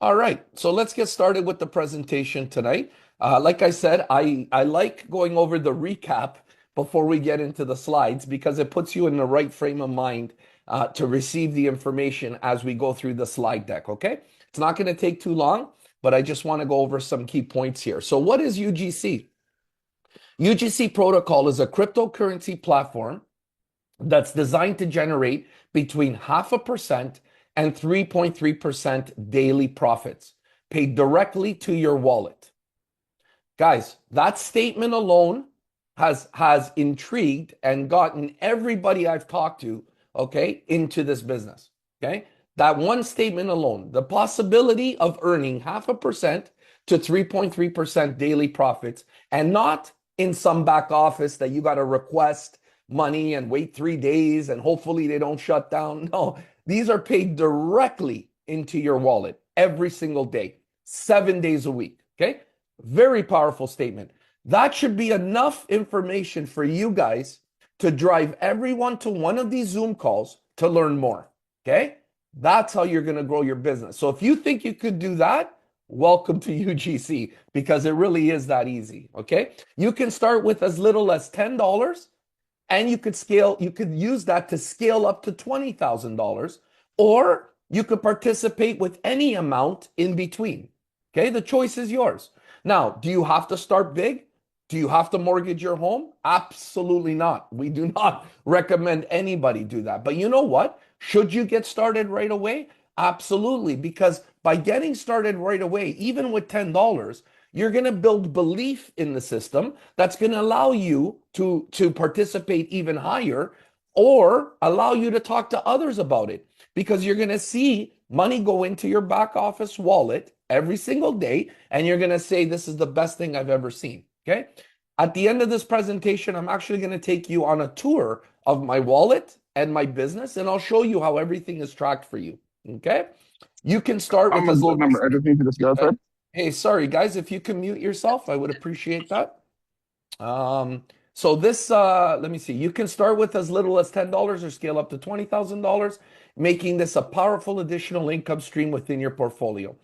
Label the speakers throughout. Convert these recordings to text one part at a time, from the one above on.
Speaker 1: All right, so let's get started with the presentation tonight. Like I said, I like going over the recap before we get into the slides because it puts you in the right frame of mind to receive the information as we go through the slide deck, okay? It's not going to take too long, but I just want to go over some key points here. So what is UGC? UGC Protocol is a cryptocurrency platform that's designed to generate between 0.5% and 3.3% daily profits paid directly to your wallet. Guys, that statement alone has intrigued and gotten everybody I've talked to, okay, into this business. Okay. That one statement alone, the possibility of earning 0.5% to 3.3% daily profits, and not in some back office that you got to request money and wait 3 days and hopefully they don't shut down. No, these are paid directly into your wallet every single day, 7 days a week. Okay. Very powerful statement. That should be enough information for you guys to drive everyone to one of these Zoom calls to learn more. Okay. That's how you're going to grow your business. So if you think you could do that, welcome to UGC because it really is that easy. Okay. You can start with as little as $10 and you could use that to scale up to $20,000, or you could participate with any amount in between. Okay, the choice is yours. Now, do you have to start big? Do you have to mortgage your home? Absolutely not. We do not recommend anybody do that. But you know what? Should you get started right away? Absolutely, because by getting started right away, even with $10, you're going to build belief in the system that's going to allow you to participate even higher, or allow you to talk to others about it, because you're going to see money go into your back office wallet every single day, and you're going to say, this is the best thing I've ever seen. Okay. At the end of this presentation, I'm actually going to take you on a tour of my wallet and my business, and I'll show you how everything is tracked for you. Okay. You can start with
Speaker 2: I'm a
Speaker 1: as
Speaker 2: gold
Speaker 1: little
Speaker 2: member. I just need to just go
Speaker 1: uh,
Speaker 2: outside.
Speaker 1: hey, sorry guys, if you can mute yourself, I would appreciate that. So this, let me see, you can start with as little as $10 or scale up to $20,000, making this a powerful additional income stream within your portfolio.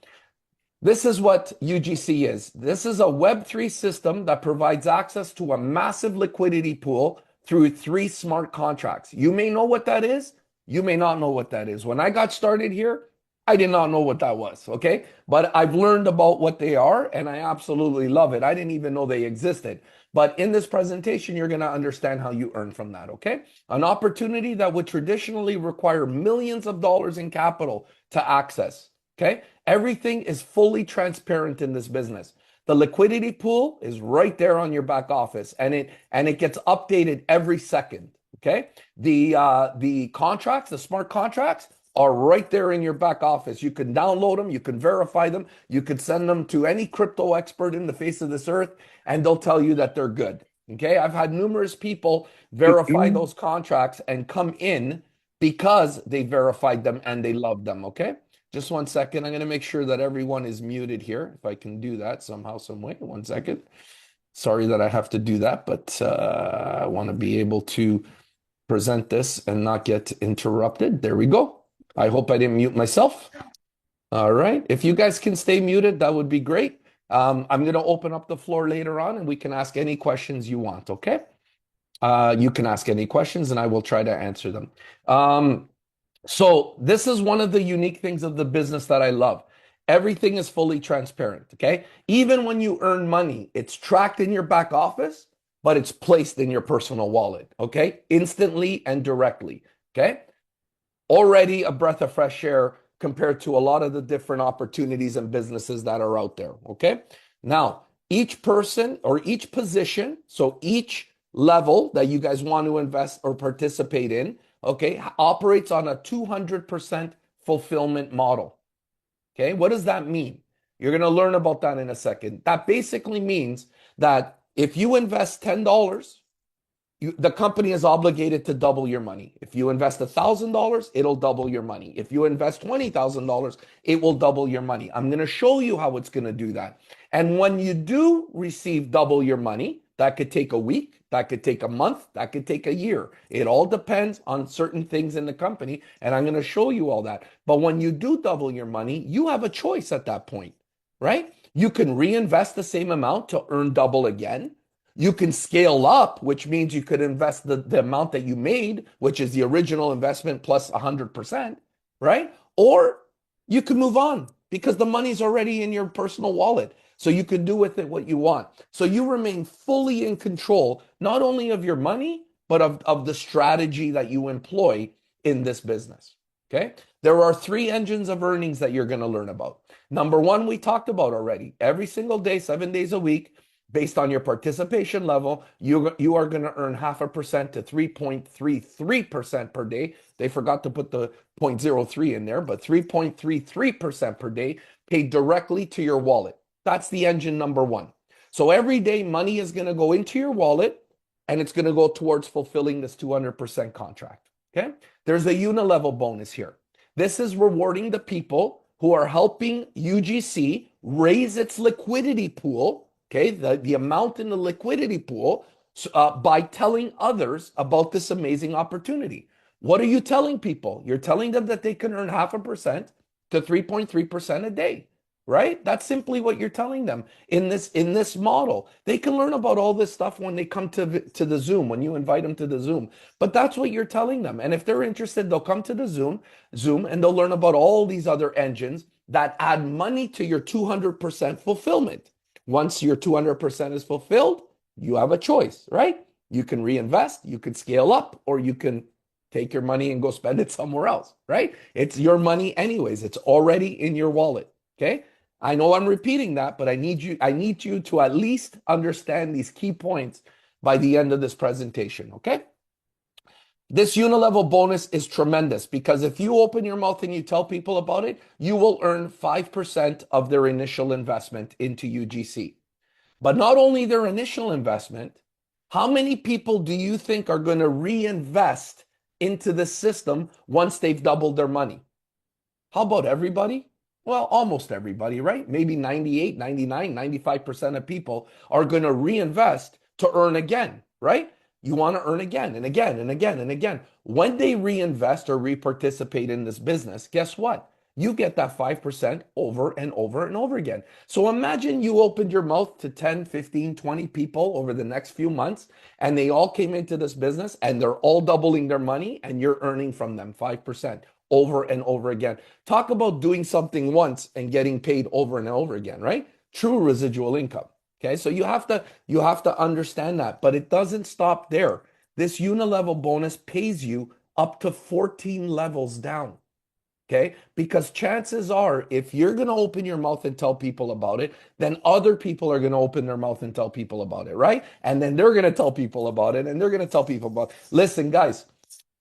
Speaker 1: This is what UGC is. This is a Web3 system that provides access to a massive liquidity pool through 3 smart contracts. You may know what that is. You may not know what that is. When I got started here, I did not know what that was, okay? But I've learned about what they are, and I absolutely love it. I didn't even know they existed. But in this presentation, you're going to understand how you earn from that, okay? An opportunity that would traditionally require millions of dollars in capital to access, okay? Everything is fully transparent in this business. The liquidity pool is right there on your back office, and it gets updated every second, okay? The contracts, the smart contracts, are right there in your back office. You can download them, you can verify them, you could send them to any crypto expert in the face of this earth, and they'll tell you that they're good. Okay, I've had numerous people verify
Speaker 2: Mm-mm.
Speaker 1: those contracts and come in because they verified them and they love them. Okay, just 1 second. I'm going to make sure that everyone is muted here. If I can do that somehow, some way. 1 second. Sorry that I have to do that, but I want to be able to present this and not get interrupted. There we go. I hope I didn't mute myself. All right. If you guys can stay muted, that would be great. I'm going to open up the floor later on and we can ask any questions you want. Okay. You can ask any questions and I will try to answer them. So this is one of the unique things of the business that I love. Everything is fully transparent. Okay. Even when you earn money, it's tracked in your back office, but it's placed in your personal wallet. Okay. Instantly and directly. Okay. Already a breath of fresh air compared to a lot of the different opportunities and businesses that are out there. Okay. Now, each person or each position, so each level that you guys want to invest or participate in, okay, operates on a 200% fulfillment model. Okay. What does that mean? You're going to learn about that in a second. That basically means that if you invest $10, the company is obligated to double your money. If you invest $1,000, it'll double your money. If you invest $20,000, it will double your money. I'm going to show you how it's going to do that. And when you do receive double your money, That could take a week, that could take a month, that could take a year. It all depends on certain things in the company, and I'm going to show you all that. But when you do double your money, you have a choice at that point, right? You can reinvest the same amount to earn double again. You can scale up, which means you could invest the amount that you made, which is the original investment plus 100%, right? Or you can move on because the money's already in your personal wallet. So you can do with it what you want. So you remain fully in control, not only of your money, but of the strategy that you employ in this business. Okay. There are three engines of earnings that you're going to learn about. Number one, we talked about already. Every single day, 7 days a week, based on your participation level, you are going to earn 0.5% to 3.33% per day. They forgot to put the 0.03 in there, but 3.33% per day paid directly to your wallet. That's the engine number one. So every day money is going to go into your wallet and it's going to go towards fulfilling this 200% contract. Okay. There's a unilevel bonus here. This is rewarding the people who are helping UGC raise its liquidity pool. Okay. The amount in the liquidity pool by telling others about this amazing opportunity. What are you telling people? You're telling them that they can earn 0.5% to 3.3% a day. Right? That's simply what you're telling them in this model. They can learn about all this stuff when they come to the Zoom, when you invite them to the Zoom. But that's what you're telling them. And if they're interested, they'll come to the Zoom, and they'll learn about all these other engines that add money to your 200% fulfillment. Once your 200% is fulfilled, you have a choice, right? You can reinvest, you can scale up, or you can take your money and go spend it somewhere else, right? It's your money anyways. It's already in your wallet. Okay. I know I'm repeating that, but I need you to at least understand these key points by the end of this presentation, okay? This unilevel bonus is tremendous because if you open your mouth and you tell people about it, you will earn 5% of their initial investment into UGC. But not only their initial investment, how many people do you think are going to reinvest into the system once they've doubled their money? How about everybody? Well, almost everybody, right? Maybe 98, 99, 95% of people are going to reinvest to earn again, right? You want to earn again and again and again and again. When they reinvest or reparticipate in this business, guess what? You get that 5% over and over and over again. So imagine you opened your mouth to 10, 15, 20 people over the next few months, and they all came into this business and they're all doubling their money and you're earning from them 5% over and over again. Talk about doing something once and getting paid over and over again, right? True residual income. Okay, so you have to understand that, but it doesn't stop there. This unilevel bonus pays you up to 14 levels down. Okay, because chances are, if you're going to open your mouth and tell people about it, then other people are going to open their mouth and tell people about it, right? And then they're going to tell people about it, and they're going to tell people about it. Listen, guys,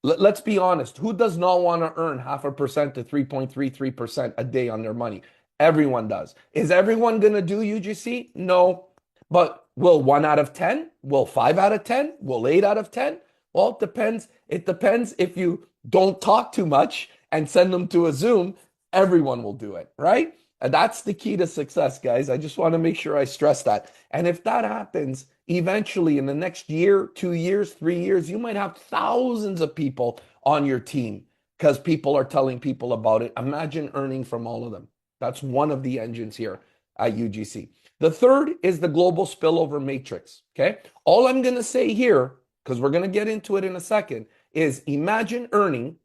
Speaker 1: let's be honest. Who does not want to earn 0.5% to 3.33% a day on their money? Everyone does. Is everyone going to do UGC? No. But will 1 out of 10? Will 5 out of 10? Will 8 out of 10? Well, it depends. It depends if you don't talk too much and send them to a Zoom. Everyone will do it, right? And that's the key to success, guys. I just want to make sure I stress that. And if that happens, eventually in the next year, 2 years, 3 years, you might have thousands of people on your team because people are telling people about it. Imagine earning from all of them. That's one of the engines here at UGC. The third is the global spillover matrix. Okay. All I'm going to say here, because we're going to get into it in a second, is imagine earning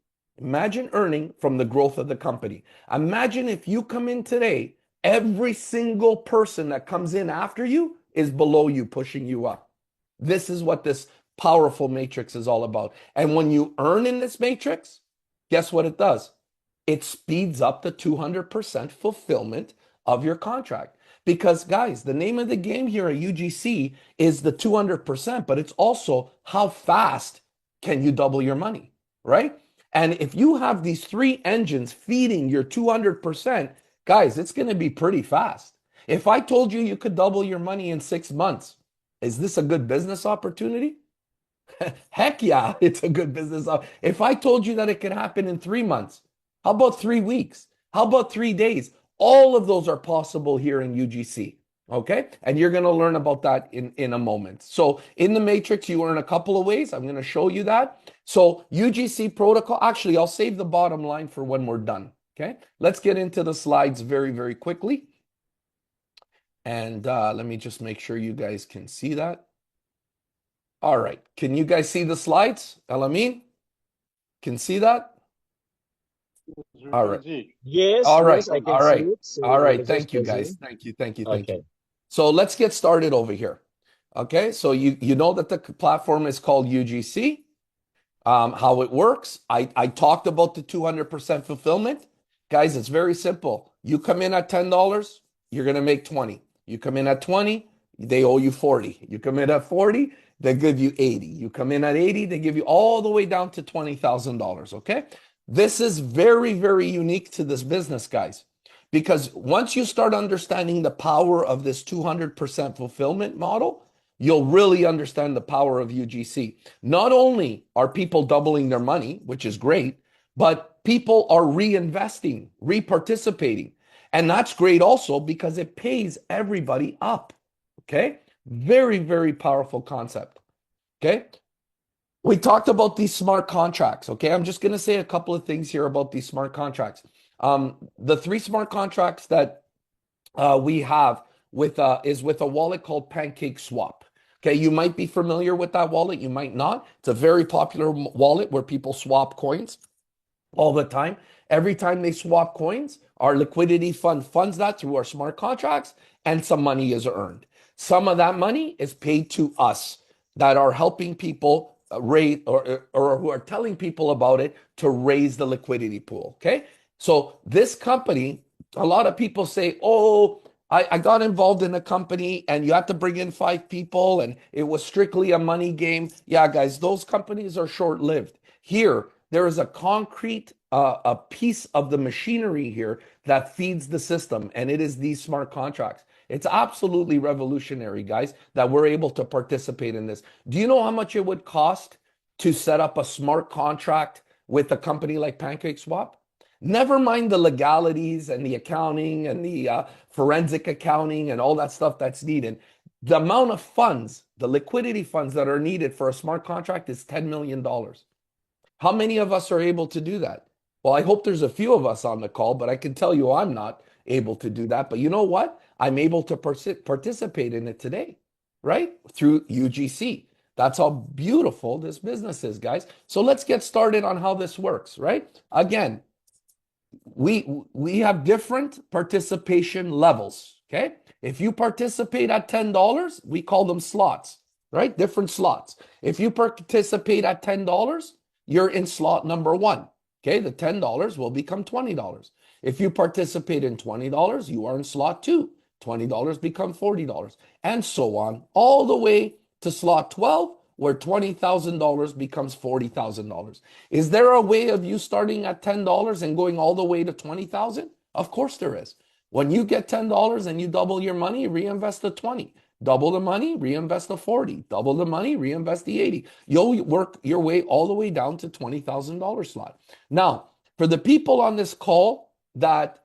Speaker 1: from the growth of the company. Imagine if you come in today, every single person that comes in after you is below you, pushing you up. This is what this powerful matrix is all about. And when you earn in this matrix, guess what it does? It speeds up the 200% fulfillment of your contract. Because, guys, the name of the game here at UGC is the 200%, but it's also how fast can you double your money, right? And if you have these three engines feeding your 200%, guys, it's going to be pretty fast. If I told you you could double your money in 6 months, is this a good business opportunity? Heck yeah, it's a good business. If I told you that it could happen in 3 months, how about 3 weeks? How about 3 days? All of those are possible here in UGC. Okay, and you're going to learn about that in a moment. So in the matrix, you earn a couple of ways. I'm going to show you that. So UGC protocol, actually, I'll save the bottom line for when we're done. Okay, let's get into the slides very, very quickly. And let me just make sure you guys can see that. All right, can you guys see the slides? Elamin, can see that?
Speaker 2: Je
Speaker 1: All
Speaker 2: peux
Speaker 1: right.
Speaker 2: dire.
Speaker 1: All right.
Speaker 2: Comme
Speaker 3: I
Speaker 1: All
Speaker 3: can see
Speaker 1: right.
Speaker 3: it.
Speaker 1: All
Speaker 3: So
Speaker 1: right.
Speaker 3: let's just
Speaker 1: Thank you,
Speaker 3: proceed.
Speaker 1: guys. Thank you. Thank you. Thank you.
Speaker 3: Okay.
Speaker 1: So let's get started over here. Okay. So you know that the platform is called UGC. How it works. I talked about the 200% fulfillment. Guys, it's very simple. You come in at $10, you're going to make 20. You come in at 20, they owe you 40. You come in at 40, they give you 80. You come in at 80, they give you all the way down to $20,000. Okay. This is very, very unique to this business, guys, because once you start understanding the power of this 200% fulfillment model, you'll really understand the power of UGC. Not only are people doubling their money, which is great, but people are reinvesting, reparticipating. And that's great also because it pays everybody up. Okay. Very, very powerful concept. Okay. We talked about these smart contracts. Okay. I'm just going to say a couple of things here about these smart contracts. The three smart contracts that we have with is with a wallet called Pancake Swap. Okay, you might be familiar with that wallet, you might not. It's a very popular wallet where people swap coins all the time. Every time they swap coins, our liquidity fund funds that through our smart contracts, and some money is earned. Some of that money is paid to us that are helping people raise or who are telling people about it to raise the liquidity pool. Okay, so this company, a lot of people say, "Oh, I got involved in a company and you have to bring in 5 people and it was strictly a money game." Yeah, guys, those companies are short lived. Here, there is a concrete a piece of the machinery here that feeds the system, and it is these smart contracts. It's absolutely revolutionary, guys, that we're able to participate in this. Do you know how much it would cost to set up a smart contract with a company like PancakeSwap? Never mind the legalities and the accounting and the forensic accounting and all that stuff that's needed. The amount of funds, the liquidity funds that are needed for a smart contract is $10 million. How many of us are able to do that? Well, I hope there's a few of us on the call, but I can tell you I'm not able to do that. But you know what? I'm able to participate in it today, right? Through UGC. That's how beautiful this business is, guys. So let's get started on how this works, right? Again, we have different participation levels, okay? If you participate at $10, we call them slots, right? Different slots. If you participate at $10, you're in slot number 1. Okay, the $10 will become $20. If you participate in $20, you are in slot 2. $20 become $40, and so on, all the way to slot 12, where $20,000 becomes $40,000. Is there a way of you starting at $10 and going all the way to 20,000? Of course there is. When you get $10 and you double your money, reinvest the 20. Double the money, reinvest the 40. Double the money, reinvest the 80. You'll work your way all the way down to $20,000 slot. Now, for the people on this call that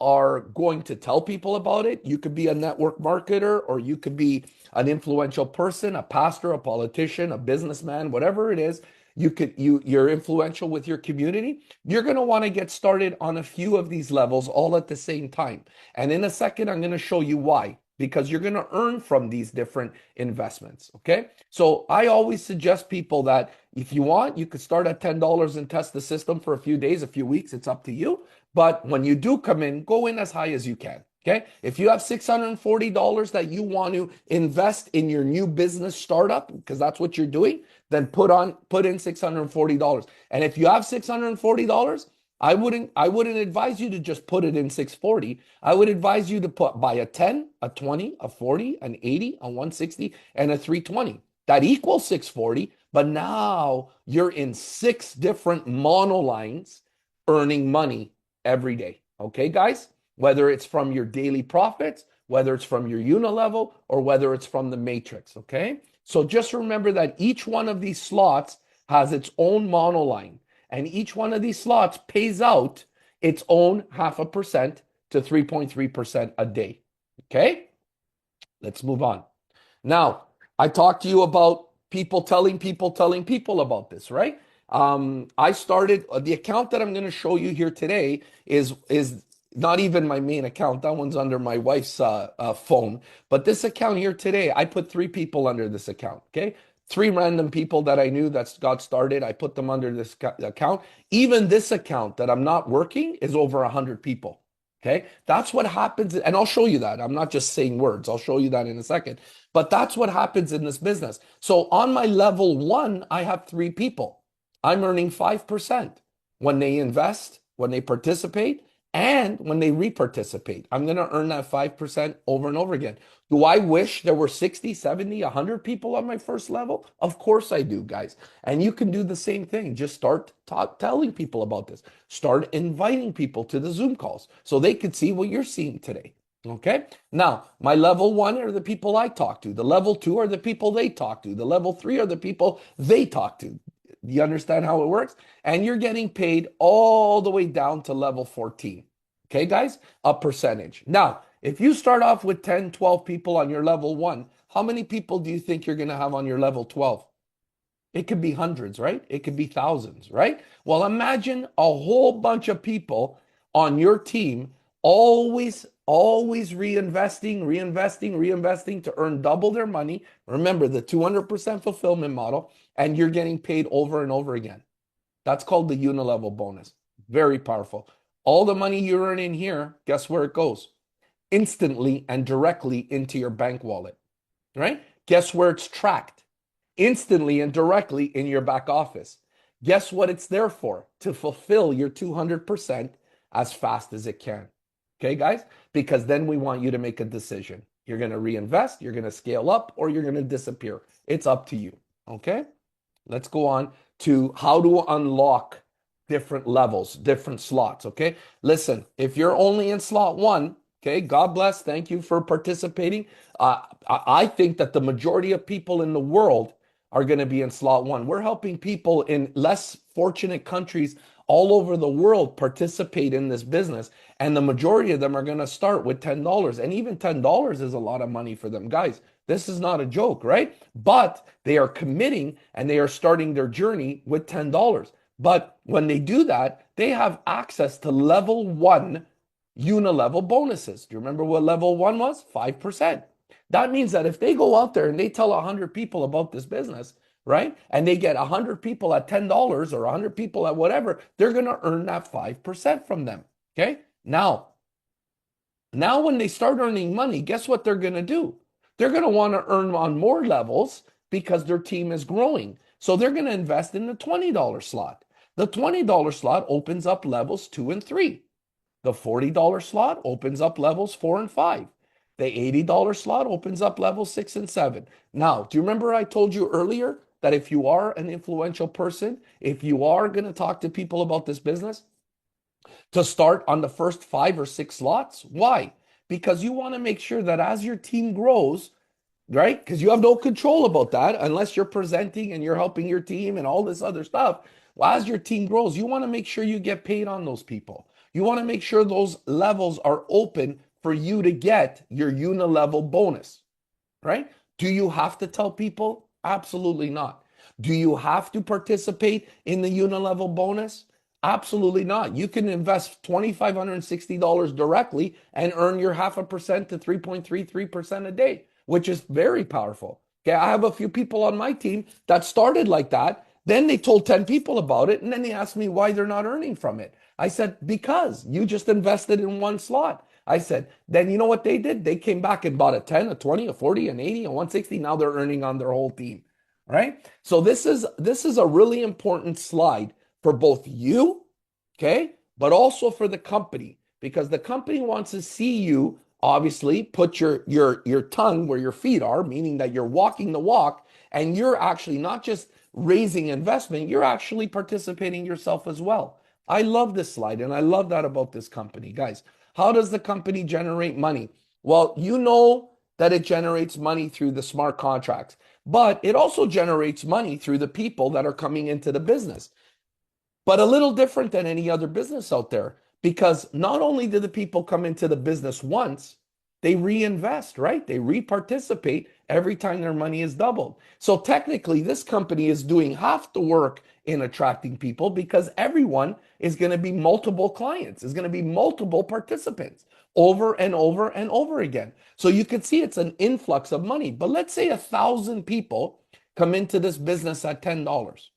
Speaker 1: are going to tell people about it, you could be a network marketer, or you could be an influential person, a pastor, a politician, a businessman, whatever it is. You're influential with your community. You're going to want to get started on a few of these levels all at the same time. And in a second, I'm going to show you why, because you're going to earn from these different investments. Okay. So I always suggest people that if you want, you could start at $10 and test the system for a few days, a few weeks. It's up to you. But when you do come in, go in as high as you can. Okay. If you have $640 that you want to invest in your new business startup, because that's what you're doing, then put in $640. And if you have $640, I wouldn't advise you to just put it in 640. I would advise you to buy a 10, a 20, a 40, an 80, a 160, and a 320. That equals 640, but now you're in 6 different monolines earning money every day. Okay, guys? Whether it's from your daily profits, whether it's from your Unilevel, or whether it's from the matrix. Okay? So just remember that each one of these slots has its own monoline, and each one of these slots pays out its own 0.5% to 3.3% a day. Okay? Let's move on. Now, I talked to you about people telling people about this, right? I started the account that I'm going to show you here today is not even my main account. That one's under my wife's phone. But this account here today, I put three people under this account. Okay, three random people that I knew that got started. I put them under this account. Even this account that I'm not working is over 100 people. Okay, that's what happens, and I'll show you that. I'm not just saying words. I'll show you that in a second. But that's what happens in this business. So on my level one, I have three people. I'm earning 5% when they invest, when they participate, and when they reparticipate. I'm going to earn that 5% over and over again. Do I wish there were 60, 70, 100 people on my first level? Of course I do, guys. And you can do the same thing. Just start telling people about this. Start inviting people to the Zoom calls so they could see what you're seeing today. Okay. Now, my level one are the people I talk to. The level two are the people they talk to. The level three are the people they talk to. You understand how it works? And you're getting paid all the way down to level 14. Okay, guys? A percentage. Now, if you start off with 10, 12 people on your level one, how many people do you think you're going to have on your level 12? It could be hundreds, right? It could be thousands, right? Well, imagine a whole bunch of people on your team always reinvesting to earn double their money. Remember the 200% fulfillment model, and you're getting paid over and over again. That's called the unilevel bonus. Very powerful. All the money you earn in here, guess where it goes? Instantly and directly into your bank wallet, right? Guess where it's tracked? Instantly and directly in your back office. Guess what it's there for? To fulfill your 200% as fast as it can. Okay, guys? Because then we want you to make a decision. You're going to reinvest, you're going to scale up, or you're going to disappear. It's up to you. Okay? Let's go on to how to unlock different levels, different slots. Okay? Listen, if you're only in slot one, okay, God bless. Thank you for participating. I think that the majority of people in the world are going to be in slot one. We're helping people in less fortunate countries all over the world participate in this business. And the majority of them are going to start with $10. And even $10 is a lot of money for them. Guys, this is not a joke, right? But they are committing and they are starting their journey with $10. But when they do that, they have access to level one unilevel bonuses. Do you remember what level one was? 5%. That means that if they go out there and they tell 100 people about this business, right? And they get 100 people at $10 or 100 people at whatever, they're going to earn that 5% from them. Okay? Now when they start earning money, guess what they're going to do? They're going to want to earn on more levels because their team is growing. So they're going to invest in the $20 slot. The $20 slot opens up levels 2 and 3. The $40 slot opens up levels 4 and 5. The $80 slot opens up levels 6 and 7. Now, do you remember I told you earlier that if you are an influential person, if you are going to talk to people about this business, to start on the first 5 or 6 slots? Why? Because you want to make sure that as your team grows, right? Because you have no control about that unless you're presenting and you're helping your team and all this other stuff. Well, as your team grows, you want to make sure you get paid on those people. You want to make sure those levels are open for you to get your unilevel bonus, right? Do you have to tell people? Absolutely not. Do you have to participate in the unilevel bonus? Absolutely not. You can invest $2,560 directly and earn your 0.5% to 3.33% a day, which is very powerful. Okay, I have a few people on my team that started like that. Then they told 10 people about it, and then they asked me why they're not earning from it. I said, because you just invested in one slot. I said, then you know what they did? They came back and bought a 10, a 20, a 40, an 80, a 160. Now they're earning on their whole team, right? So this is a really important slide for both you, okay, but also for the company, because the company wants to see you obviously put your tongue where your feet are, meaning that you're walking the walk and you're actually not just raising investment, you're actually participating yourself as well. I love this slide and I love that about this company, guys. How does the company generate money? Well, you know that it generates money through the smart contracts, but it also generates money through the people that are coming into the business. But a little different than any other business out there, because not only do the people come into the business once, they reinvest, right? They reparticipate every time their money is doubled. So technically, this company is doing half the work in attracting people because everyone is going to be multiple clients, is going to be multiple participants over and over and over again. So you can see it's an influx of money. But let's say 1,000 people come into this business at $10.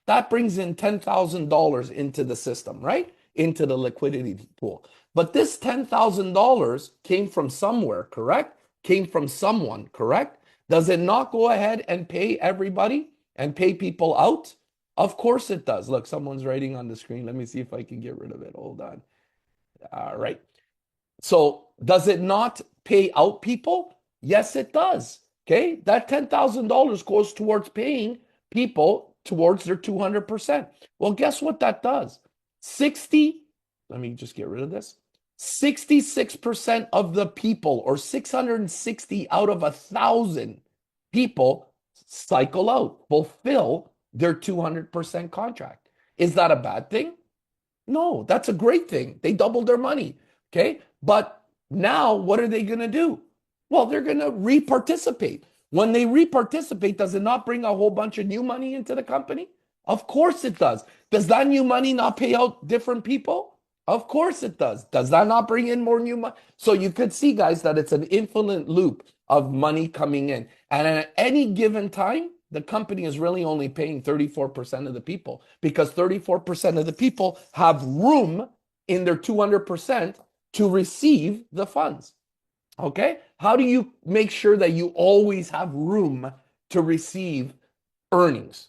Speaker 1: That brings in $10,000 into the system, right? Into the liquidity pool. But this $10,000 came from somewhere, correct? Came from someone, correct? Does it not go ahead and pay everybody and pay people out? Of course it does. Look, someone's writing on the screen. Let me see if I can get rid of it. Hold on. All right. So does it not pay out people? Yes, it does. Okay. That $10,000 goes towards paying people towards their 200%. Well, guess what that does? Let me just get rid of this. 66% of the people, or 660 out of 1,000 people, cycle out, fulfill their 200% contract. Is that a bad thing? No, that's a great thing. They doubled their money. Okay. But now what are they going to do? Well, they're going to reparticipate. When they reparticipate, does it not bring a whole bunch of new money into the company? Of course it does. Does that new money not pay out different people? Of course it does. Does that not bring in more new money? So you could see, guys, that it's an infinite loop of money coming in. And at any given time, the company is really only paying 34% of the people, because 34% of the people have room in their 200% to receive the funds. Okay? How do you make sure that you always have room to receive earnings?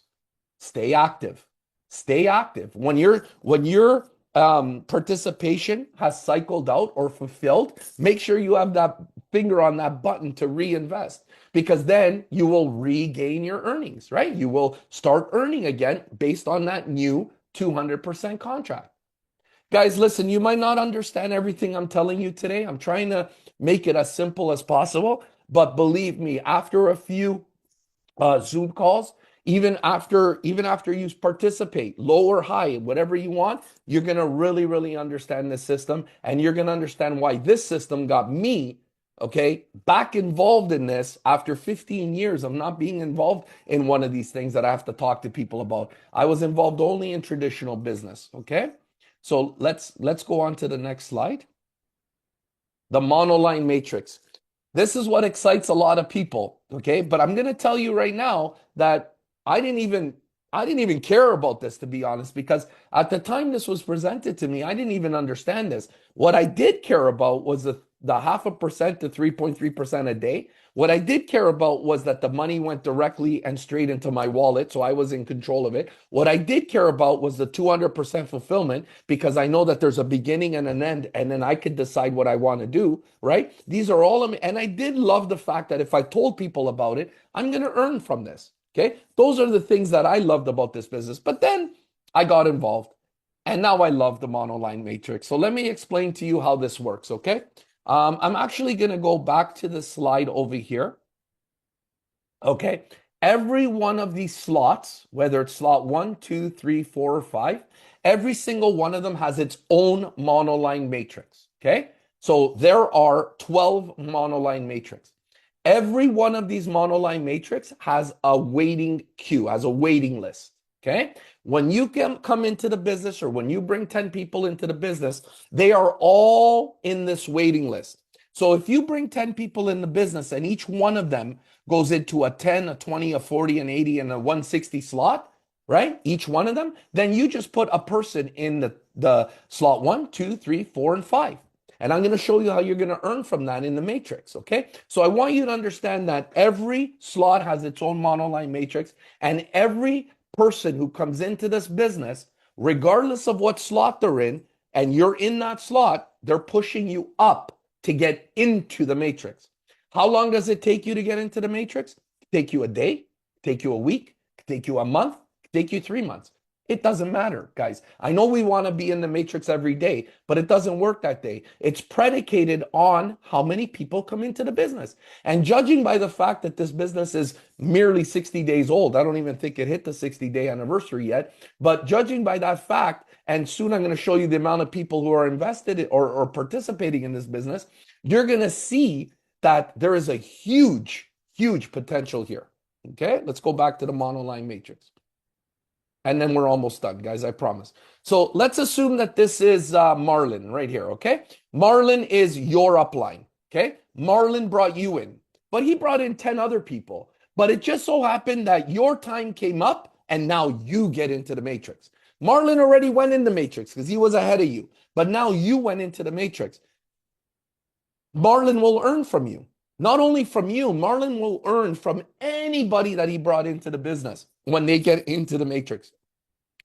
Speaker 1: Stay active. Stay active. When your participation has cycled out or fulfilled, make sure you have that finger on that button to reinvest, because then you will regain your earnings, right? You will start earning again based on that new 200% contract. Guys, listen, you might not understand everything I'm telling you today. I'm trying to make it as simple as possible, but believe me, after a few Zoom calls, even after you participate, low or high, whatever you want, you're going to really, really understand this system, and you're going to understand why this system got me, okay, back involved in this after 15 years of not being involved in one of these things that I have to talk to people about. I was involved only in traditional business, okay? So let's go on to the next slide. The monoline matrix. This is what excites a lot of people, okay? But I'm going to tell you right now that I didn't even care about this, to be honest, because at the time this was presented to me, I didn't even understand this. What I did care about was the 0.5% to 3.3% a day. What I did care about was that the money went directly and straight into my wallet, so I was in control of it. What I did care about was the 200% fulfillment, because I know that there's a beginning and an end, and then I could decide what I want to do, right? These are all, and I did love the fact that if I told people about it, I'm going to earn from this. Okay, those are the things that I loved about this business. But then I got involved, and now I love the monoline matrix. So let me explain to you how this works, okay? I'm actually going to go back to the slide over here. Okay, every one of these slots, whether it's slot 1, 2, 3, 4, or 5, every single one of them has its own monoline matrix. Okay, so there are 12 monoline matrix. Every one of these monoline matrix has a waiting queue, has a waiting list. Okay. When you come into the business, or when you bring 10 people into the business, they are all in this waiting list. So if you bring 10 people in the business and each one of them goes into a 10, a 20, a 40, an 80, and a 160 slot, right? Each one of them, then you just put a person in the slot 1, 2, 3, 4, and 5. And I'm going to show you how you're going to earn from that in the matrix, okay? So I want you to understand that every slot has its own monoline matrix, and every person who comes into this business, regardless of what slot they're in, and you're in that slot, they're pushing you up to get into the matrix. How long does it take you to get into the matrix? Take you a day, take you a week, take you a month, take you 3 months. It doesn't matter, guys. I know we want to be in the matrix every day, but it doesn't work that day. It's predicated on how many people come into the business. And judging by the fact that this business is merely 60 days old, I don't even think it hit the 60-day anniversary yet, but judging by that fact, and soon I'm going to show you the amount of people who are invested or participating in this business, you're going to see that there is a huge, huge potential here. Okay, let's go back to the monoline matrix. And then we're almost done, guys, I promise. So let's assume that this is Marlon right here, okay? Marlon is your upline, okay? Marlon brought you in, but he brought in 10 other people. But it just so happened that your time came up and now you get into the matrix. Marlon already went in the matrix because he was ahead of you, but now you went into the matrix. Marlon will earn from you. Not only from you, Marlon will earn from anybody that he brought into the business when they get into the matrix.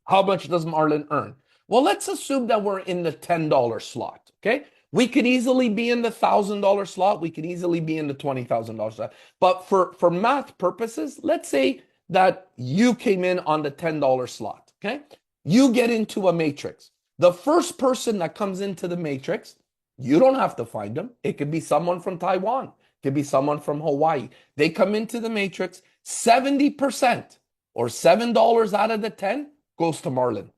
Speaker 1: How much does Marlon earn? Well, let's assume that we're in the $10 slot, okay? We could easily be in the $1,000 slot. We could easily be in the $20,000 slot. But for math purposes, let's say that you came in on the $10 slot, okay? You get into a matrix. The first person that comes into the matrix, you don't have to find them. It could be someone from Taiwan. It could be someone from Hawaii. They come into the matrix, 70% or $7 out of the 10 goes to Marlon,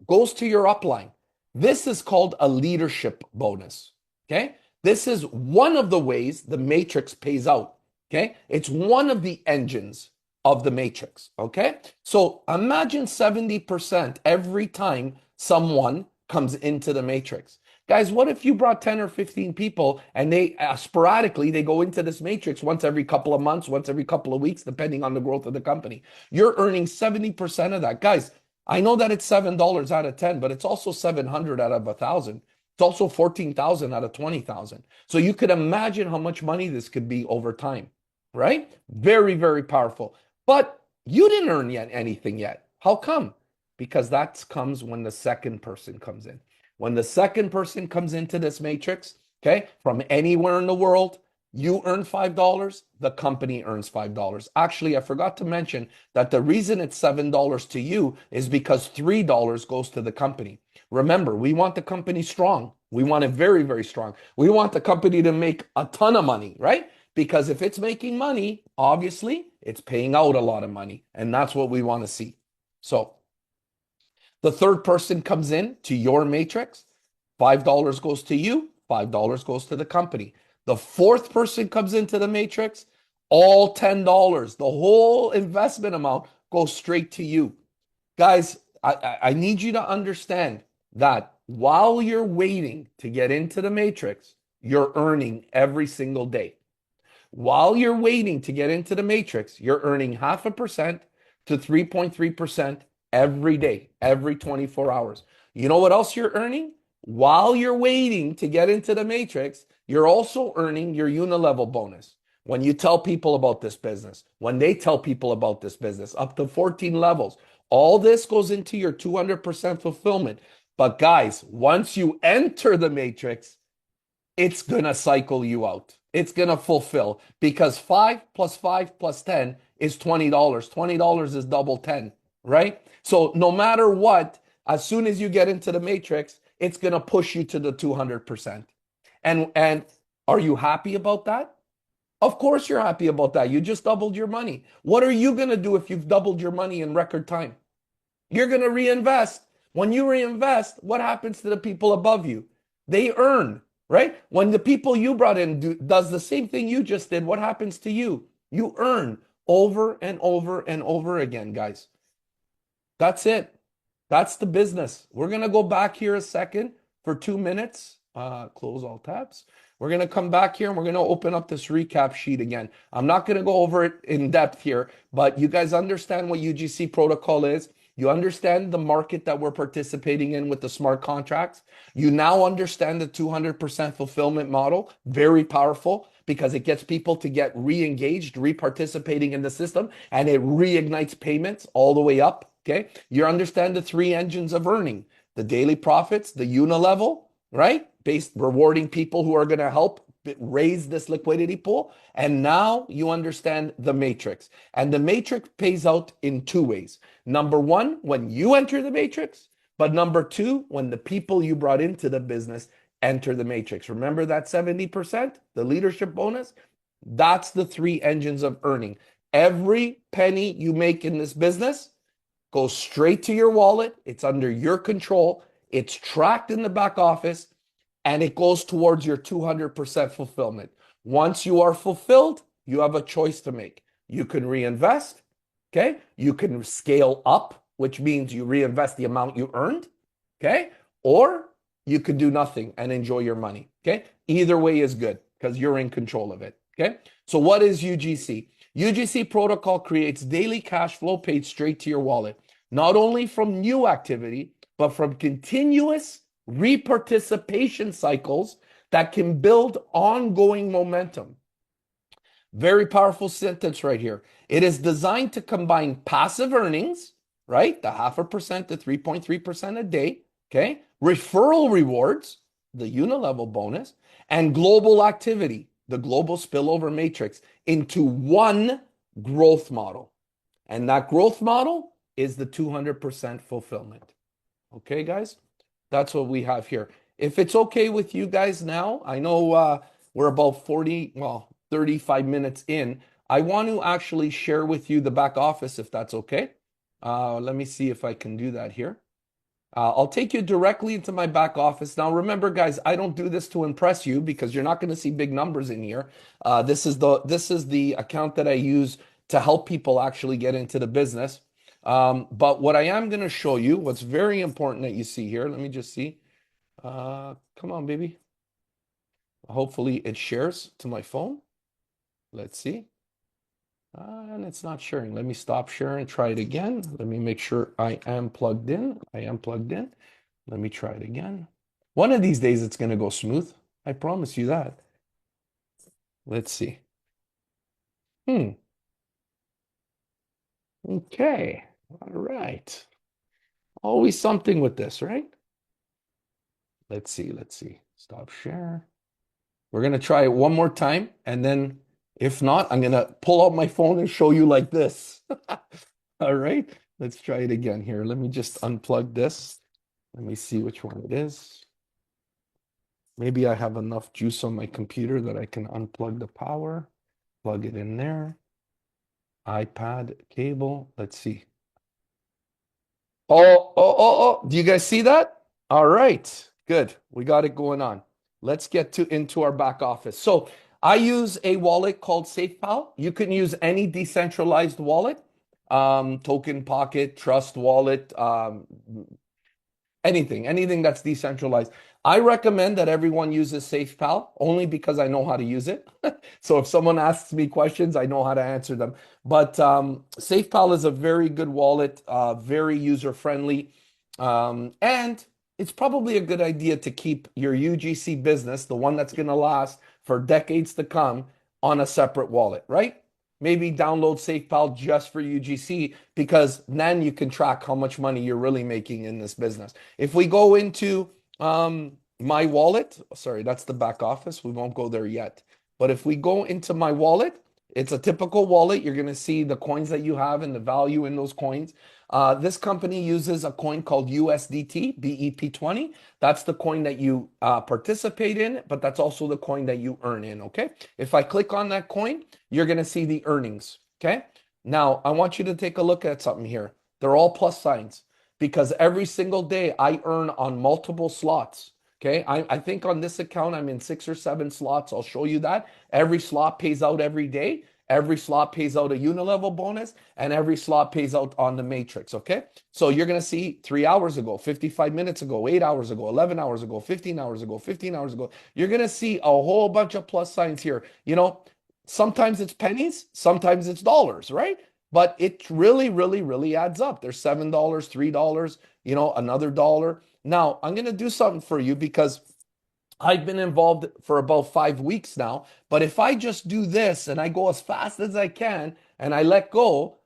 Speaker 1: goes to your upline. This is called a leadership bonus, okay? This is one of the ways the matrix pays out, okay? It's one of the engines of the matrix, okay? So imagine 70% every time someone comes into the matrix. Guys, what if you brought 10 or 15 people and they sporadically, they go into this matrix once every couple of months, once every couple of weeks, depending on the growth of the company. You're earning 70% of that. Guys, I know that it's $7 out of 10, but it's also 700 out of 1,000. It's also 14,000 out of 20,000. So you could imagine how much money this could be over time, right? Very, very powerful. But you didn't earn yet anything yet. How come? Because that comes when the second person comes in. When the second person comes into this matrix, okay, from anywhere in the world, you earn $5, the company earns $5. Actually, I forgot to mention that the reason it's $7 to you is because $3 goes to the company. Remember, we want the company strong. We want it very, very strong. We want the company to make a ton of money, right? Because if it's making money, obviously, it's paying out a lot of money. And that's what we want to see. So the third person comes in to your matrix, $5 goes to you, $5 goes to the company. The fourth person comes into the matrix, all $10, the whole investment amount goes straight to you. Guys, I need you to understand that while you're waiting to get into the matrix, you're earning every single day. While you're waiting to get into the matrix, you're earning 0.5% to 3.3% every day, every 24 hours. You know what else you're earning? While you're waiting to get into the matrix, you're also earning your unilevel bonus. When you tell people about this business, when they tell people about this business, up to 14 levels, all this goes into your 200% fulfillment. But guys, once you enter the matrix, it's going to cycle you out. It's going to fulfill because 5 plus 5 plus 10 is $20. $20 is double 10, right? So no matter what, as soon as you get into the matrix, it's going to push you to the 200%. And are you happy about that? Of course you're happy about that. You just doubled your money. What are you going to do if you've doubled your money in record time? You're going to reinvest. When you reinvest, what happens to the people above you? They earn, right? When the people you brought in does the same thing you just did, what happens to you? You earn over and over and over again, guys. That's it. That's the business. We're going to go back here a second for 2 minutes. Close all tabs. We're going to come back here and we're going to open up this recap sheet again. I'm not going to go over it in depth here, but you guys understand what UGC protocol is. You understand the market that we're participating in with the smart contracts. You now understand the 200% fulfillment model. Very powerful because it gets people to get re-engaged, re-participating in the system, and it reignites payments all the way up. Okay. You understand the 3 engines of earning, the daily profits, the unilevel, right? Based rewarding people who are going to help raise this liquidity pool. And now you understand the matrix. And the matrix pays out in two ways. Number one, when you enter the matrix, but number two, when the people you brought into the business enter the matrix. Remember that 70%, the leadership bonus? That's the three engines of earning. Every penny you make in this business goes straight to your wallet. It's under your control. It's tracked in the back office, and it goes towards your 200% fulfillment. Once you are fulfilled, you have a choice to make. You can reinvest, okay? You can scale up, which means you reinvest the amount you earned, okay? Or you could do nothing and enjoy your money, okay? Either way is good because you're in control of it, okay? So what is UGC? UGC protocol creates daily cash flow paid straight to your wallet, not only from new activity, but from continuous reparticipation cycles that can build ongoing momentum. Very powerful sentence right here. It is designed to combine passive earnings, right? The 0.5% to 3.3% a day, okay? Referral rewards, the unilevel bonus, and global activity, the global spillover matrix, into one growth model. And that growth model is the 200% fulfillment. Okay, guys? That's what we have here. If it's okay with you guys now, I know we're about 35 minutes in. I want to actually share with you the back office, if that's okay. Let me see if I can do that here. I'll take you directly into my back office. Now, remember, guys, I don't do this to impress you because you're not going to see big numbers in here. This is the account that I use to help people actually get into the business. But what I am going to show you, what's very important that you see here, let me just see. Come on, baby. Hopefully it shares to my phone. Let's see. And it's not sharing. Let me stop sharing, try it again. Let me make sure I am plugged in. I am plugged in. Let me try it again. One of these days it's going to go smooth. I promise you that. Let's see. Okay. All right. Always something with this, right? Let's see. Let's see. Stop share. We're going to try it one more time. And then if not, I'm going to pull out my phone and show you like this. All right. Let's try it again here. Let me just unplug this. Let me see which one it is. Maybe I have enough juice on my computer that I can unplug the power, plug it in there. iPad cable. Let's see. Oh. Do you guys see that? All right. Good. We got it going on. Let's get into our back office. So I use a wallet called SafePal. You can use any decentralized wallet, Token Pocket, Trust Wallet, anything that's decentralized. I recommend that everyone uses SafePal only because I know how to use it. So if someone asks me questions, I know how to answer them. But SafePal is a very good wallet, very user-friendly, and it's probably a good idea to keep your UGC business, the one that's going to last for decades to come, on a separate wallet, right? Maybe download SafePal just for UGC because then you can track how much money you're really making in this business. If we go into my wallet, sorry, that's the back office. We won't go there yet. But if we go into my wallet, it's a typical wallet. You're going to see the coins that you have and the value in those coins. This company uses a coin called USDT, BEP20. That's the coin that you participate in, but that's also the coin that you earn in, okay? If I click on that coin, you're going to see the earnings, okay? Now, I want you to take a look at something here. They're all plus signs because every single day I earn on multiple slots. Okay, I think on this account, I'm in 6 or 7 slots. I'll show you that. Every slot pays out every day. Every slot pays out a unilevel bonus, and every slot pays out on the matrix, okay? So you're going to see 3 hours ago, 55 minutes ago, 8 hours ago, 11 hours ago, 15 hours ago, 15 hours ago. You're going to see a whole bunch of plus signs here. You know, sometimes it's pennies, sometimes it's dollars, right? But it really, really, really adds up. There's $7, $3, you know, another dollar. Now, I'm going to do something for you because I've been involved for about 5 weeks now. But if I just do this and I go as fast as I can and I let go,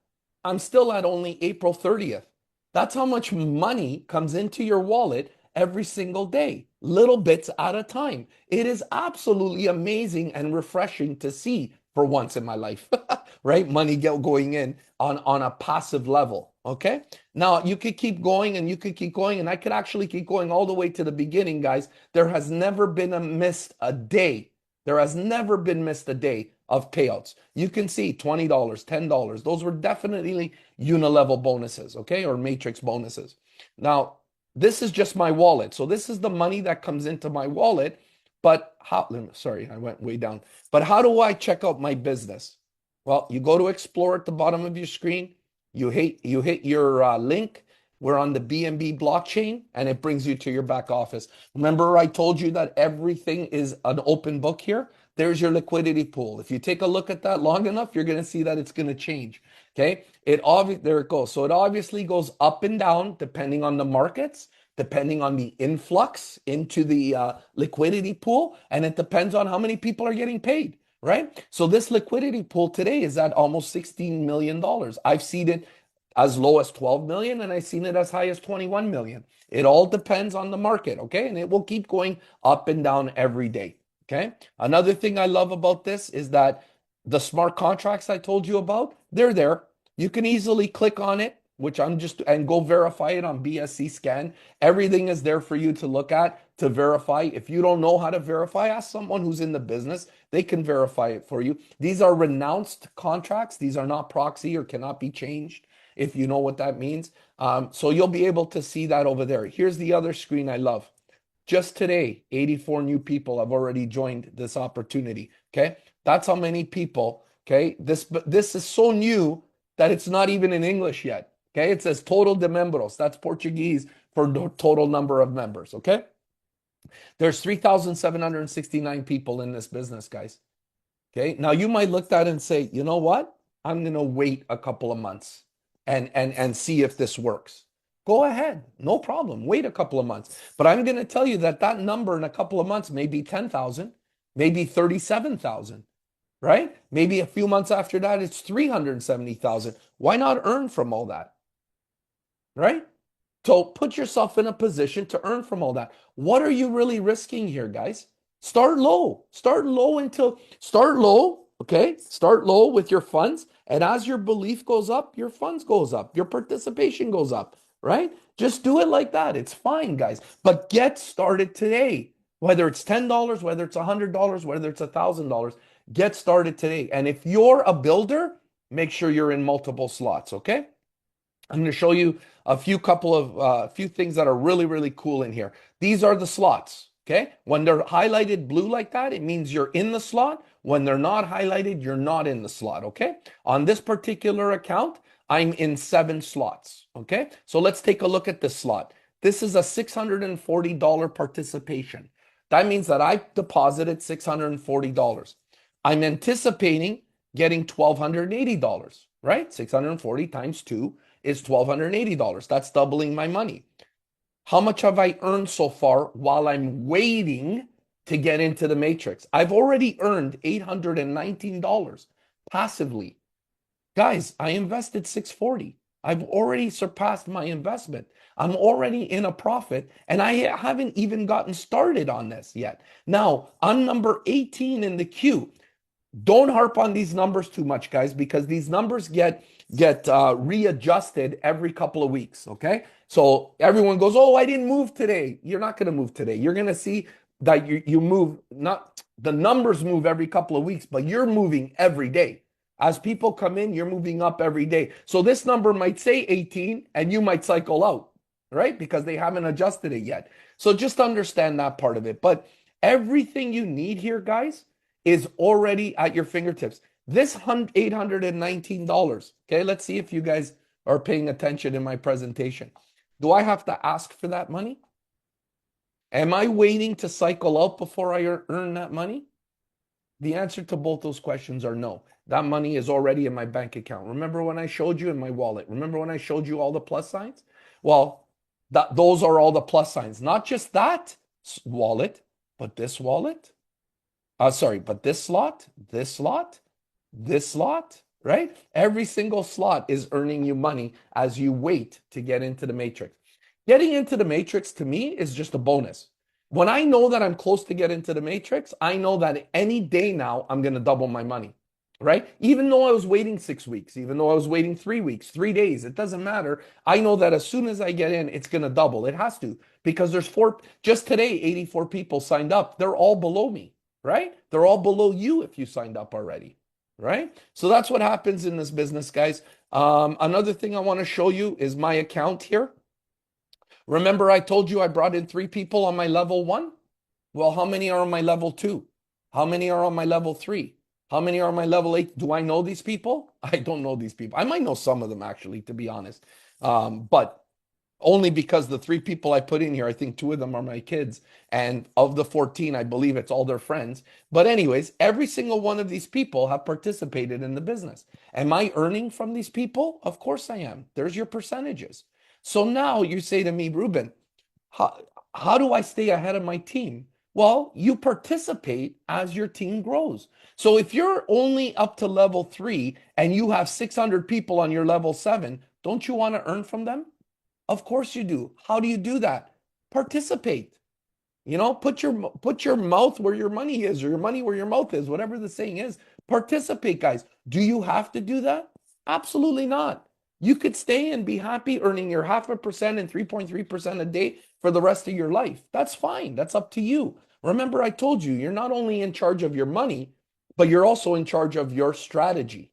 Speaker 1: I'm still at only April 30th. That's how much money comes into your wallet every single day, little bits at a time. It is absolutely amazing and refreshing to see for once in my life, right? Money going in on a passive level. Okay. Now you could keep going and you could keep going, and I could actually keep going all the way to the beginning, guys. There has never been missed a day. There has never been missed a day of payouts. You can see $20, $10. Those were definitely unilevel bonuses, okay, or matrix bonuses. Now, this is just my wallet. So this is the money that comes into my wallet. But how, sorry, I went way down. But how do I check out my business? Well, you go to Explore at the bottom of your screen. You hit your link. We're on the BNB blockchain, and it brings you to your back office. Remember, I told you that everything is an open book here. There's your liquidity pool. If you take a look at that long enough, you're going to see that it's going to change. Okay, there it goes. So it obviously goes up and down depending on the markets, depending on the influx into the liquidity pool, and it depends on how many people are getting paid. Right? So this liquidity pool today is at almost $16 million. I've seen it as low as 12 million, and I've seen it as high as 21 million. It all depends on the market, okay? And it will keep going up and down every day, okay? Another thing I love about this is that the smart contracts I told you about, they're there. You can easily click on it, and go verify it on BSC Scan. Everything is there for you to look at, to verify. If you don't know how to verify, ask someone who's in the business. They can verify it for you. These are renounced contracts. These are not proxy or cannot be changed, if you know what that means. So you'll be able to see that over there. Here's the other screen I love. Just today, 84 new people have already joined this opportunity, okay? That's how many people, okay? This is so new that it's not even in English yet, okay? It says total de membros. That's Portuguese for the total number of members, okay? There's 3,769 people in this business, guys, okay? Now, you might look at that and say, you know what? I'm going to wait a couple of months and see if this works. Go ahead, no problem. Wait a couple of months. But I'm going to tell you that that number in a couple of months may be 10,000, maybe 37,000, right? Maybe a few months after that, it's 370,000. Why not earn from all that, right? So put yourself in a position to earn from all that. What are you really risking here, guys? Start low. Start low, okay? Start low with your funds. And as your belief goes up, your funds goes up. Your participation goes up, right? Just do it like that. It's fine, guys. But get started today. Whether it's $10, whether it's $100, whether it's $1,000, get started today. And if you're a builder, make sure you're in multiple slots, okay? I'm going to show you a few things that are really, really cool in here. These are the slots, okay? When they're highlighted blue like that, it means you're in the slot. When they're not highlighted, you're not in the slot, okay? On this particular account, I'm in 7 slots, okay? So let's take a look at this slot. This is a $640 participation. That means that I deposited $640. I'm anticipating getting $1,280, right? 640 times 2 is $1,280. That's doubling my money. How much have I earned so far while I'm waiting to get into the matrix? I've already earned $819 passively. Guys, I invested $640. I've already surpassed my investment. I'm already in a profit, and I haven't even gotten started on this yet. Now, I'm number 18 in the queue. Don't harp on these numbers too much, guys, because these numbers get readjusted every couple of weeks, okay? So everyone goes, oh, I didn't move today. You're not going to move today. You're going to see that you move, not the numbers move every couple of weeks, but you're moving every day. As people come in, you're moving up every day. So this number might say 18 and you might cycle out, right? Because they haven't adjusted it yet. So just understand that part of it. But everything you need here, guys, is already at your fingertips. This $819, okay, let's see if you guys are paying attention in my presentation. Do I have to ask for that money? Am I waiting to cycle out before I earn that money? The answer to both those questions are no. That money is already in my bank account. Remember when I showed you in my wallet? Remember when I showed you all the plus signs? Well, those are all the plus signs. Not just that wallet, but this wallet. But this slot, this slot, this slot, right? Every single slot is earning you money as you wait to get into the matrix. Getting into the matrix to me is just a bonus. When I know that I'm close to get into the matrix, I know that any day now I'm going to double my money, right? Even though I was waiting 6 weeks, even though I was waiting 3 weeks, 3 days, it doesn't matter. I know that as soon as I get in, it's going to double. It has to, because there's just today, 84 people signed up. They're all below me, right? They're all below you if you signed up already, right? So that's what happens in this business, guys. Another thing I want to show you is my account here. Remember, I told you I brought in 3 people on my level 1? Well, how many are on my level 2? How many are on my level 3? How many are on my level 8? Do I know these people? I don't know these people. I might know some of them, actually, to be honest. But only because the 3 people I put in here, I think 2 of them are my kids. And of the 14, I believe it's all their friends. But anyways, every single one of these people have participated in the business. Am I earning from these people? Of course I am. There's your percentages. So now you say to me, Ruben, how, how do I stay ahead of my team? Well, you participate as your team grows. So if you're only up to level 3 and you have 600 people on your level 7, don't you want to earn from them? Of course you do. How do you do that? Participate. Put your mouth where your money is, or your money where your mouth is, whatever the saying is. Participate, guys. Do you have to do that? Absolutely not. You could stay and be happy earning your 0.5% and 3.3% a day for the rest of your life. That's fine. That's up to you. Remember, I told you, you're not only in charge of your money, but you're also in charge of your strategy.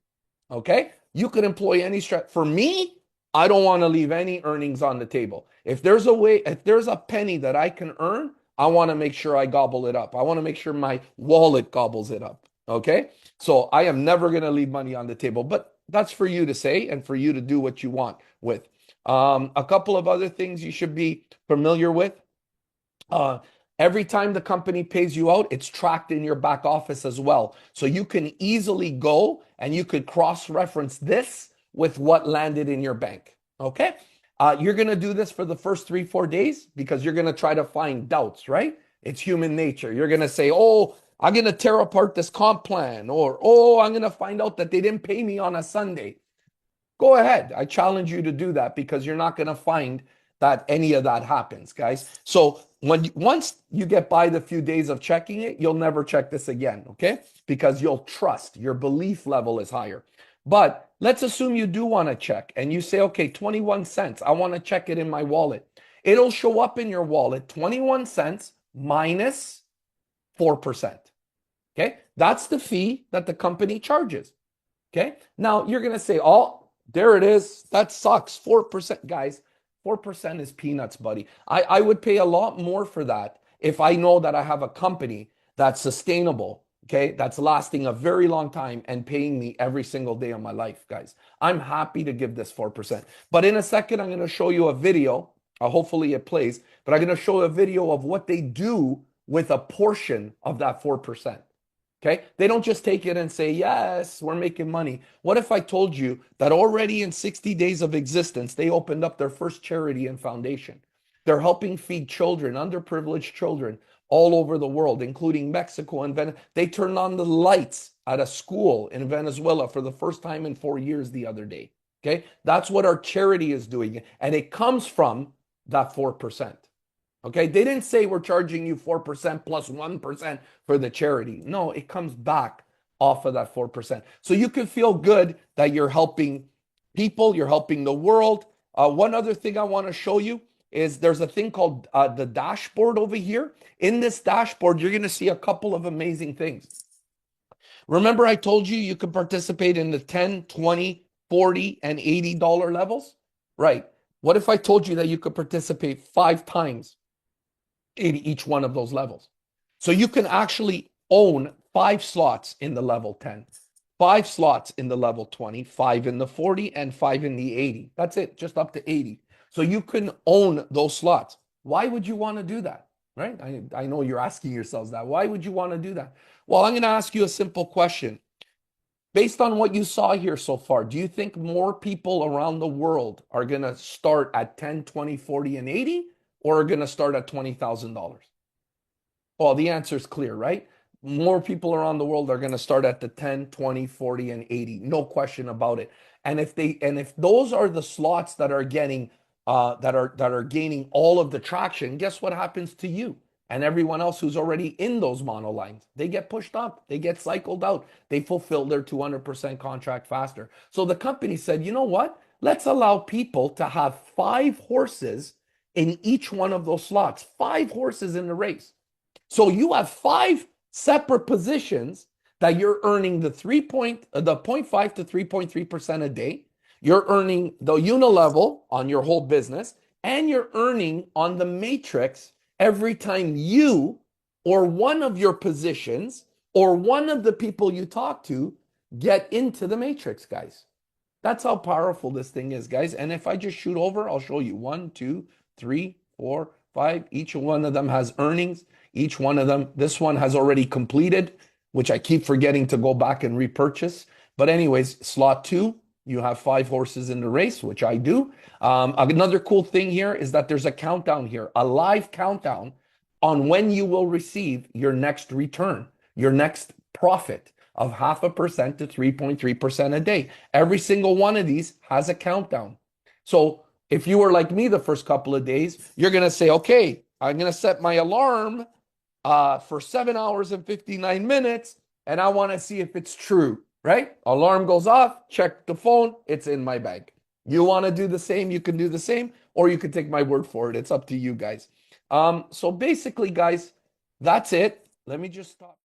Speaker 1: Okay? You could employ any strategy. For me, I don't want to leave any earnings on the table. If there's a penny that I can earn, I want to make sure I gobble it up. I want to make sure my wallet gobbles it up. Okay? So I am never going to leave money on the table, but that's for you to say and for you to do what you want with. A couple of other things you should be familiar with. Every time the company pays you out, it's tracked in your back office as well. So you can easily go and you could cross-reference this with what landed in your bank. Okay? You're going to do this for the first 3-4 days because you're going to try to find doubts, right? It's human nature. You're going to say, oh, I'm going to tear apart this comp plan, or, oh, I'm going to find out that they didn't pay me on a Sunday. Go ahead. I challenge you to do that because you're not going to find that any of that happens, guys. So once you get by the few days of checking it, you'll never check this again, okay? Because you'll trust, your belief level is higher. But let's assume you do want to check and you say, okay, 21 cents, I want to check it in my wallet. It'll show up in your wallet, 21 cents minus 4%. Okay? That's the fee that the company charges. Okay? Now you're going to say, oh, there it is. That sucks. 4%. Guys, 4% is peanuts, buddy. I would pay a lot more for that if I know that I have a company that's sustainable, okay, that's lasting a very long time and paying me every single day of my life, guys. I'm happy to give this 4%. But in a second, I'm going to show you a video. Hopefully it plays, but I'm going to show a video of what they do with a portion of that 4%. Okay? They don't just take it and say, yes, we're making money. What if I told you that already in 60 days of existence, they opened up their first charity and foundation? They're helping feed children, underprivileged children all over the world, including Mexico and Venezuela. They turned on the lights at a school in Venezuela for the first time in 4 years the other day. Okay? That's what our charity is doing. And it comes from that 4%. Okay, they didn't say we're charging you 4% plus 1% for the charity. No, it comes back off of that 4%. So you can feel good that you're helping people, you're helping the world. One other thing I want to show you is there's a thing called the dashboard over here. In this dashboard, you're going to see a couple of amazing things. Remember I told you you could participate in the 10, 20, 40, and $80 levels? Right. What if I told you that you could participate 5 times in each one of those levels? So you can actually own 5 slots in the level 10, 5 slots in the level 20, 5 in the 40, and 5 in the 80. That's it, just up to 80. So you can own those slots. Why would you want to do that? Right? I know you're asking yourselves that. Why would you want to do that? Well, I'm going to ask you a simple question. Based on what you saw here so far, do you think more people around the world are going to start at 10, 20, 40, and 80? Or are going to start at $20,000? Well, the answer is clear, right? More people around the world are going to start at the 10, 20, 40, and 80. No question about it. And if those are the slots that are getting that are gaining all of the traction, guess what happens to you and everyone else who's already in those monolines? They get pushed up, they get cycled out, they fulfill their 200% contract faster. So the company said, you know what? Let's allow people to have 5 horses in each one of those slots, 5 horses in the race. So you have 5 separate positions that you're earning the 0.5 to 3.3% a day. You're earning the unilevel on your whole business, and you're earning on the matrix every time you or one of your positions or one of the people you talk to get into the matrix, guys. That's how powerful this thing is, guys. And if I just shoot over, I'll show you 1, 2, 3, 4, 5. Each one of them has earnings. Each one of them, this one has already completed, which I keep forgetting to go back and repurchase. But anyways, slot 2, you have 5 horses in the race, which I do. Another cool thing here is that there's a countdown here, a live countdown on when you will receive your next return, your next profit of 0.5% to 3.3% a day. Every single one of these has a countdown. So if you were like me the first couple of days, you're going to say, okay, I'm going to set my alarm for 7 hours and 59 minutes, and I want to see if it's true, right? Alarm goes off, check the phone, it's in my bag. You want to do the same, you can do the same, or you can take my word for it. It's up to you guys. So basically, guys, that's it. Let me just stop.